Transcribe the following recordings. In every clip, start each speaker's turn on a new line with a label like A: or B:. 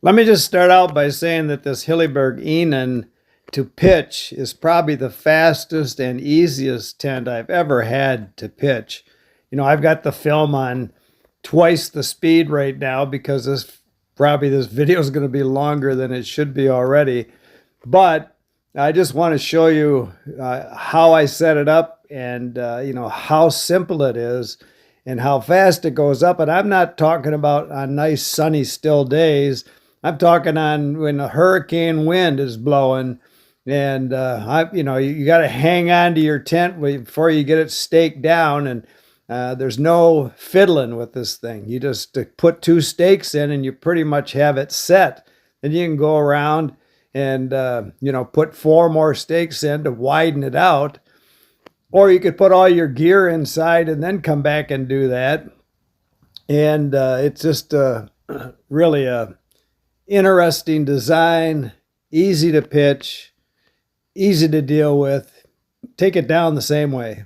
A: Let me just start out by saying that this Hilleberg Enan to pitch is probably the fastest and easiest tent I've ever had to pitch. I've got the film on twice the speed right now because this video is going to be longer than it should be already. But I just want to show you how I set it up and how simple it is and how fast it goes up. And I'm not talking about on nice sunny still days. I'm talking on when a hurricane wind is blowing, and you got to hang on to your tent before you get it staked down, and there's no fiddling with this thing. You just put two stakes in, and you pretty much have it set. Then you can go around and put four more stakes in to widen it out, or you could put all your gear inside and then come back and do that. And it's just really a interesting design, easy to pitch, easy to deal with. Take it down the same way.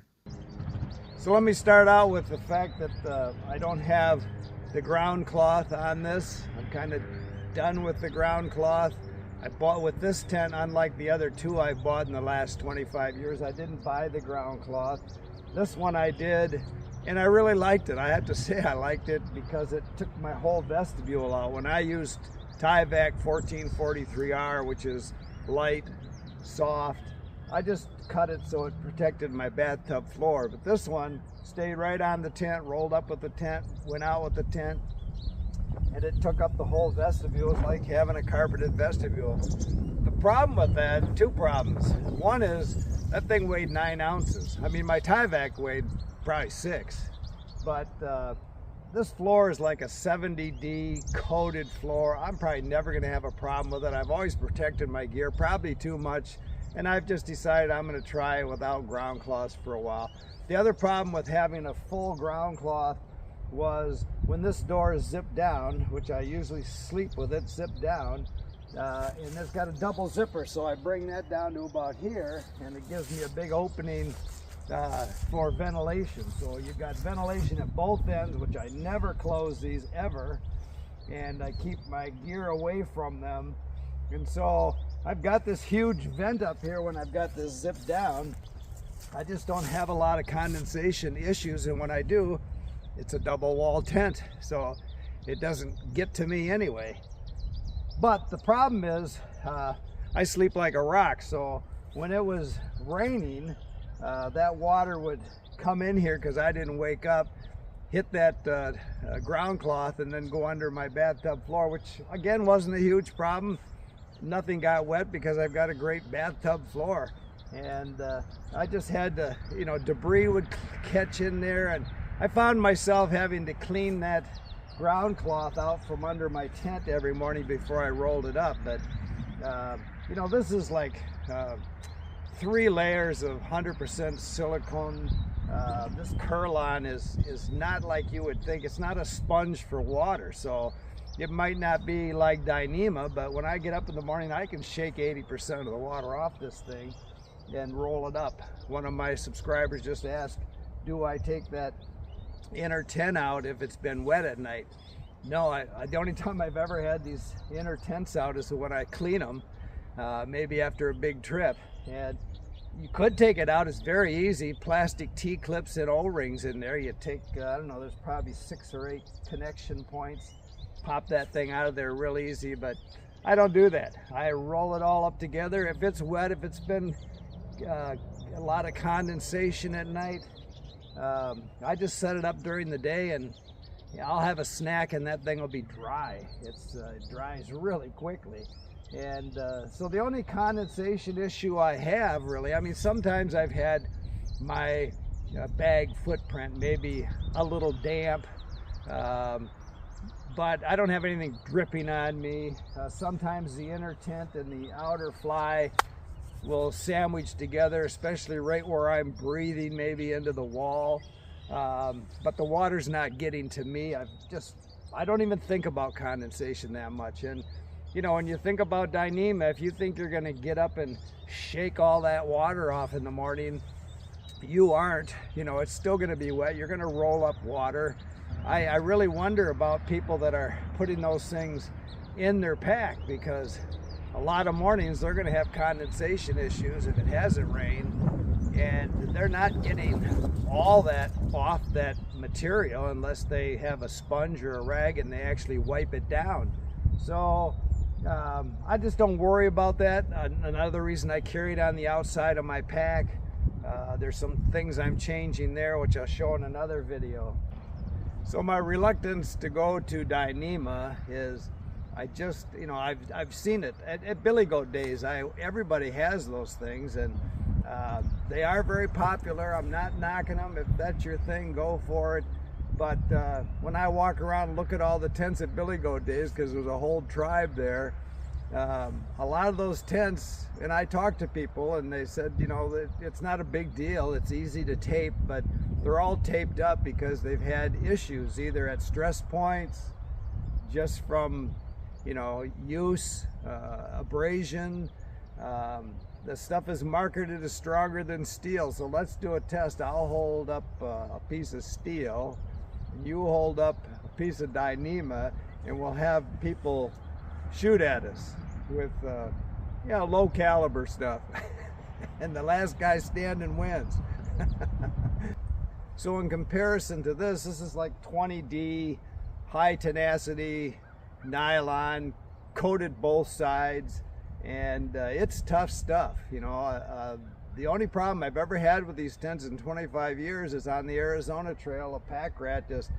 A: So let me start out with the fact that I don't have the ground cloth on this. I'm kind of done with the ground cloth. I bought with this tent, unlike the other two I've bought in the last 25 years, I didn't buy the ground cloth. This one I did, and I really liked it. I have to say I liked it because it took my whole vestibule out. When I used Tyvek 1443R, which is light, soft, I just cut it so it protected my bathtub floor. But this one stayed right on the tent, rolled up with the tent, went out with the tent, and it took up the whole vestibule. It's like having a carpeted vestibule. The problem with that, two problems. One is that thing weighed 9 ounces. I mean, my Tyvek weighed probably 6, but this floor is like a 70D coated floor. I'm probably never going to have a problem with it. I've always protected my gear, probably too much, and I've just decided I'm going to try it without ground cloths for a while. The other problem with having a full ground cloth was when this door is zipped down, which I usually sleep with it zipped down, and it's got a double zipper, so I bring that down to about here, and it gives me a big opening for ventilation. So you've got ventilation at both ends, which I never close these ever, and I keep my gear away from them. And so I've got this huge vent up here when I've got this zipped down. I just don't have a lot of condensation issues, and when I do, it's a double wall tent, so it doesn't get to me anyway. But the problem is I sleep like a rock, so when it was raining, that water would come in here because I didn't wake up, hit that ground cloth, and then go under my bathtub floor, which again wasn't a huge problem. Nothing got wet because I've got a great bathtub floor. And I just had to, debris would catch in there, and I found myself having to clean that ground cloth out from under my tent every morning before I rolled it up. But this is like 3 layers of 100% silicone. This Curlon is not like you would think. It's not a sponge for water, so it might not be like Dyneema, but when I get up in the morning, I can shake 80% of the water off this thing and roll it up. One of my subscribers just asked, do I take that inner tent out if it's been wet at night? No, the only time I've ever had these inner tents out is when I clean them, maybe after a big trip. And you could take it out. It's very easy. Plastic T-clips and O-rings in there. You take, I don't know, there's probably 6 or 8 connection points. Pop that thing out of there real easy, but I don't do that. I roll it all up together. If it's wet, if it's been a lot of condensation at night, I just set it up during the day, and I'll have a snack and that thing will be dry. It dries really quickly. And so the only condensation issue I have really, I mean, sometimes I've had my bag footprint maybe a little damp, but I don't have anything dripping on me. Sometimes the inner tent and the outer fly will sandwich together, especially right where I'm breathing maybe into the wall. But the water's not getting to me. I don't even think about condensation that much. And when you think about Dyneema, if you think you're gonna get up and shake all that water off in the morning, you aren't. It's still gonna be wet. You're gonna roll up water. I really wonder about people that are putting those things in their pack, because a lot of mornings they're going to have condensation issues if it hasn't rained, and they're not getting all that off that material unless they have a sponge or a rag and they actually wipe it down. So I just don't worry about that. Another reason I carry it on the outside of my pack. There's some things I'm changing there, which I'll show in another video. So my reluctance to go to Dyneema is, I just, you know, I've seen it at Billy Goat Days. Everybody has those things, and they are very popular. I'm not knocking them. If that's your thing, go for it. But when I walk around and look at all the tents at Billy Goat Days, because there's a whole tribe there, a lot of those tents, and I talked to people and they said, you know, that it's not a big deal. It's easy to tape, but they're all taped up because they've had issues either at stress points, just from, you know, use, abrasion. The stuff is marketed as stronger than steel. So let's do a test. I'll hold up a piece of steel, and you hold up a piece of Dyneema, and we'll have people shoot at us with you know, low caliber stuff. And the last guy standing wins. So in comparison to this is like 20D, high tenacity, nylon, coated both sides, and it's tough stuff. You know, the only problem I've ever had with these tents in 25 years is on the Arizona Trail, a pack rat just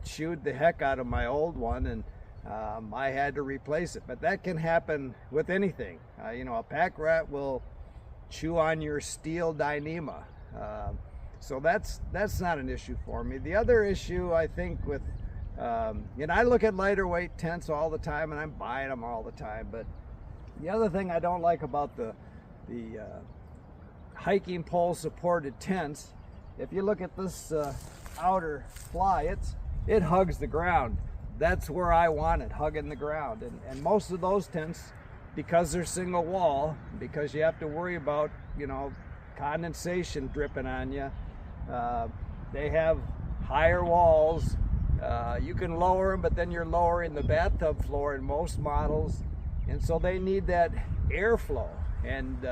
A: chewed the heck out of my old one, and I had to replace it. But that can happen with anything. You know, a pack rat will chew on your steel Dyneema. So that's not an issue for me. The other issue, I think, with and I look at lighter weight tents all the time, and I'm buying them all the time. But the other thing I don't like about the hiking pole supported tents, if you look at this outer fly, it hugs the ground. That's where I want it, hugging the ground. And most of those tents, because they're single wall, because you have to worry about, you know, condensation dripping on you, they have higher walls. You can lower them, but then you're lowering the bathtub floor in most models, and so they need that airflow. And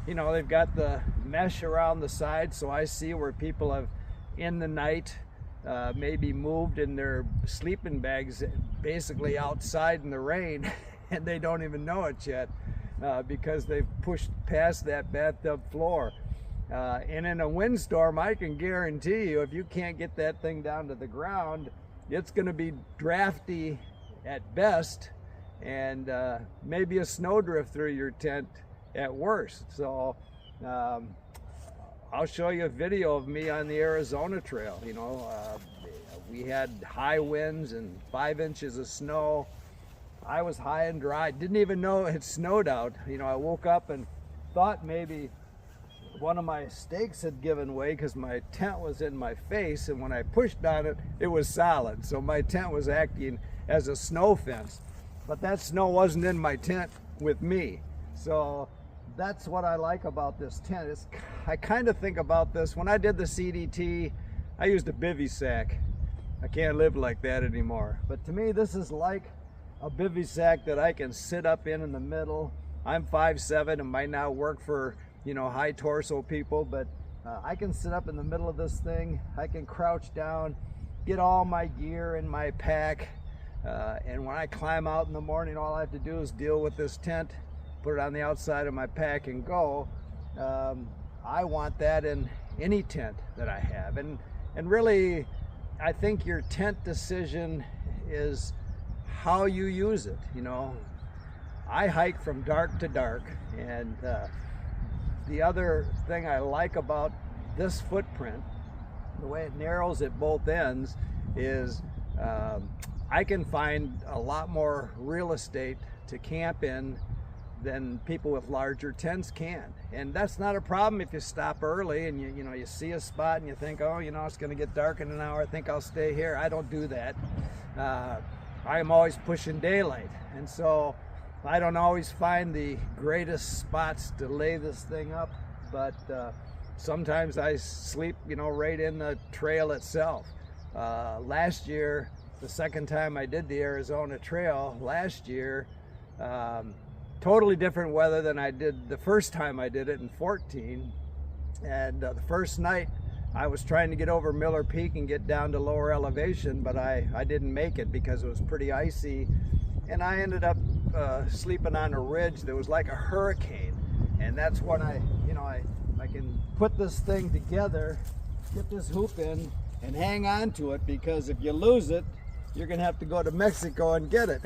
A: you know, they've got the mesh around the side, so I see where people have in the night maybe moved in their sleeping bags basically outside in the rain and they don't even know it yet because they've pushed past that bathtub floor. And in a windstorm, I can guarantee you, if you can't get that thing down to the ground, it's going to be drafty at best, and maybe a snowdrift through your tent at worst. So I'll show you a video of me on the Arizona Trail. You know, we had high winds and 5 inches of snow. I was high and dry, didn't even know it snowed out. You know, I woke up and thought maybe one of my stakes had given way because my tent was in my face, and when I pushed on it, it was solid. So my tent was acting as a snow fence, but that snow wasn't in my tent with me. So that's what I like about this tent. I kind of think about this, when I did the CDT, I used a bivy sack. I can't live like that anymore. But to me, this is like a bivy sack that I can sit up in the middle. I'm 5'7", and might not work for, you know, high torso people, but I can sit up in the middle of this thing. I can crouch down, get all my gear in my pack, and when I climb out in the morning, all I have to do is deal with this tent, put it on the outside of my pack and go. I want that in any tent that I have. And really, I think your tent decision is how you use it. You know, I hike from dark to dark, and the other thing I like about this footprint, the way it narrows at both ends, is I can find a lot more real estate to camp in than people with larger tents can. And that's not a problem if you stop early and you know, you see a spot and you think, oh, you know, it's going to get dark in an hour, I think I'll stay here. I don't do that. I'm always pushing daylight, and so I don't always find the greatest spots to lay this thing up, but sometimes I sleep, you know, right in the trail itself. Last year, the second time I did the Arizona Trail last year, totally different weather than I did the first time I did it in 14. And the first night I was trying to get over Miller Peak and get down to lower elevation, but I didn't make it because it was pretty icy. And I ended up sleeping on a ridge that was like a hurricane. And that's when I can put this thing together, get this hoop in, and hang on to it, because if you lose it, you're gonna have to go to Mexico and get it.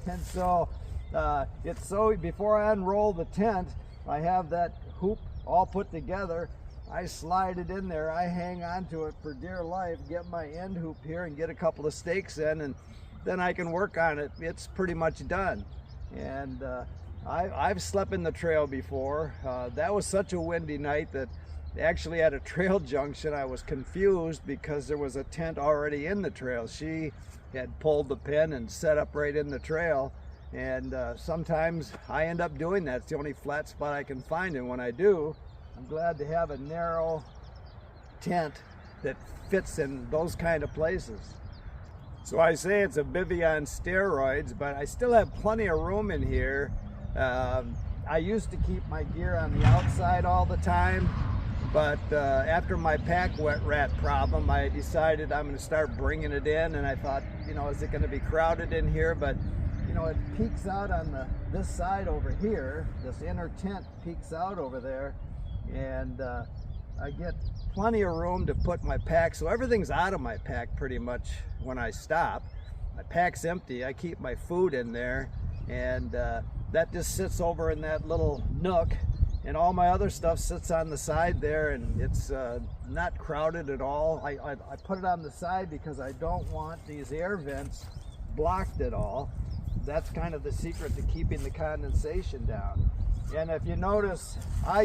A: And so before I unroll the tent, I have that hoop all put together. I slide it in there, I hang on to it for dear life, get my end hoop here and get a couple of stakes in, and then I can work on it. It's pretty much done. And I've slept in the trail before. That was such a windy night that actually at a trail junction I was confused because there was a tent already in the trail. She had pulled the pin and set up right in the trail. And sometimes I end up doing that. It's the only flat spot I can find, and when I do, I'm glad to have a narrow tent that fits in those kind of places. So I say it's a bivvy on steroids, but I still have plenty of room in here. I used to keep my gear on the outside all the time, but after my pack wet rat problem, I decided I'm going to start bringing it in, and I thought, is it going to be crowded in here? But it peeks out on this side over here. This inner tent peeks out over there, and I get plenty of room to put my pack. So everything's out of my pack pretty much when I stop. My pack's empty. I keep my food in there, and that just sits over in that little nook, and all my other stuff sits on the side there, and it's not crowded at all. I put it on the side because I don't want these air vents blocked at all. That's kind of the secret to keeping the condensation down. And if you notice, I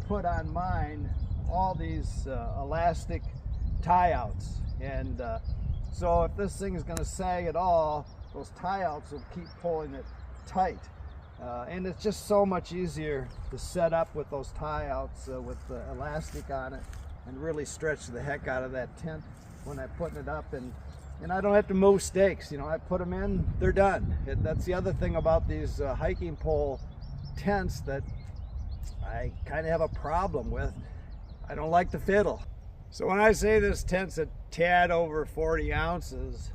A: put on mine all these elastic tie-outs, and so if this thing is going to sag at all, those tie-outs will keep pulling it tight. And it's just so much easier to set up with those tie-outs with the elastic on it and really stretch the heck out of that tent when I'm putting it up. And I don't have to move stakes. I put them in, they're done. That's the other thing about these hiking pole tents that I kind of have a problem with. I don't like to fiddle. So when I say this tent's a tad over 40 ounces,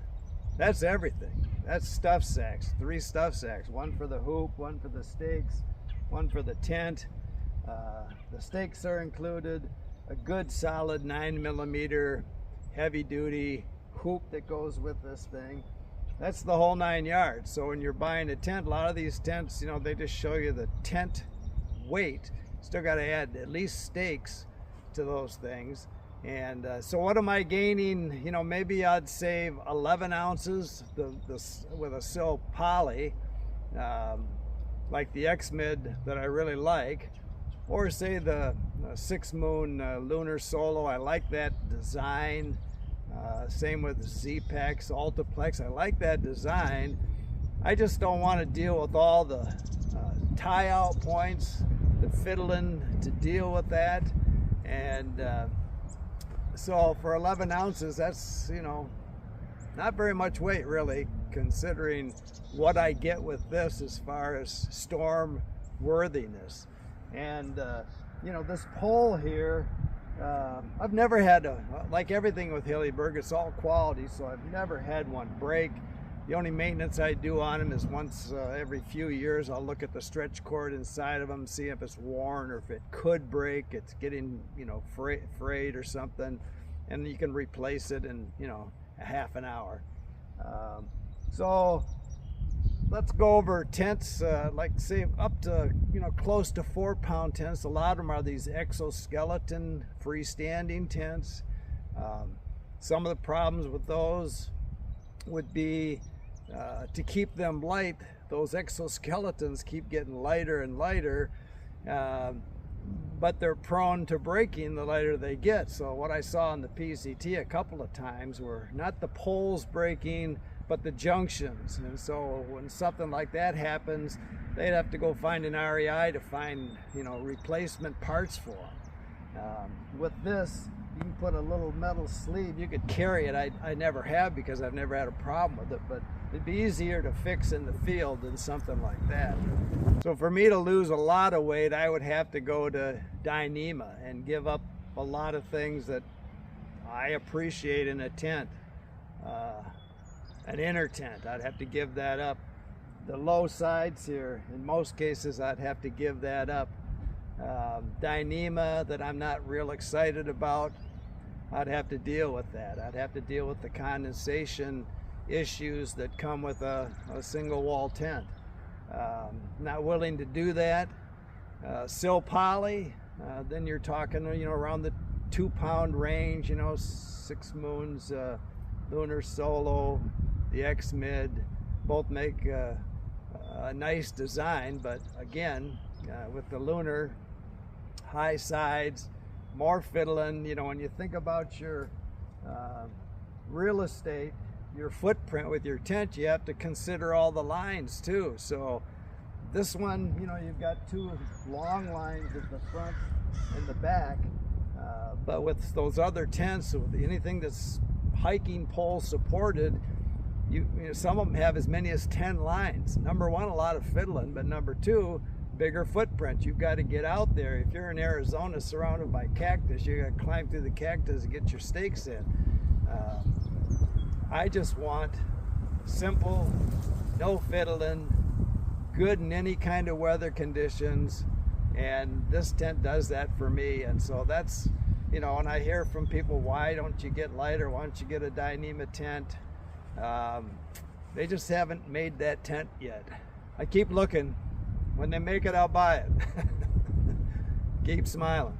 A: that's everything. That's stuff sacks, 3 stuff sacks, one for the hoop, one for the stakes, one for the tent. The stakes are included, a good solid 9mm heavy duty hoop that goes with this thing. That's the whole 9 yards. So when you're buying a tent, a lot of these tents, they just show you the tent weight. Still got to add at least stakes to those things. And so what am I gaining? Maybe I'd save 11 ounces with a sill poly, like the X-Mid that I really like, or say the 6 Moon Lunar Solo. I like that design. Same with the Z-Packs, Altiplex. I like that design. I just don't want to deal with all the tie-out points, the fiddling to deal with that. And so for 11 ounces, that's, not very much weight really, considering what I get with this as far as storm worthiness. And, this pole here, I've never had like everything with Hilleberg, it's all quality, so I've never had one break. The only maintenance I do on them is once every few years, I'll look at the stretch cord inside of them, see if it's worn or if it could break, it's getting, frayed or something, and you can replace it in, a half an hour. So let's go over tents, like say up to, close to 4-pound tents. A lot of them are these exoskeleton freestanding tents. Some of the problems with those would be to keep them light. Those exoskeletons keep getting lighter and lighter, but they're prone to breaking the lighter they get. So what I saw in the PCT a couple of times were not the poles breaking, but the junctions. And so when something like that happens, they'd have to go find an REI to find, replacement parts for them. With this, you can put a little metal sleeve. You could carry it. I never have because I've never had a problem with it, but it'd be easier to fix in the field than something like that. So for me to lose a lot of weight, I would have to go to Dyneema and give up a lot of things that I appreciate in a tent. An inner tent, I'd have to give that up. The low sides here, in most cases, I'd have to give that up. Dyneema that I'm not real excited about, I'd have to deal with that. I'd have to deal with the condensation issues that come with a single wall tent. Not willing to do that. Sil poly, then you're talking, around the 2-pound range, 6 Moons, Lunar Solo, the X-Mid, both make a nice design, but again, with the Lunar, high sides, more fiddling. When you think about your real estate, your footprint with your tent, you have to consider all the lines too. So this one, you've got 2 long lines at the front and the back, but with those other tents, with anything that's hiking pole supported, some of them have as many as 10 lines. Number one, a lot of fiddling, but number two, bigger footprint. You've got to get out there. If you're in Arizona surrounded by cactus, you got to climb through the cactus and get your stakes in. I just want simple, no fiddling, good in any kind of weather conditions, and this tent does that for me. And so that's, and I hear from people, why don't you get lighter? Why don't you get a Dyneema tent? They just haven't made that tent yet. I keep looking. When they make it, I'll buy it. Keep smiling.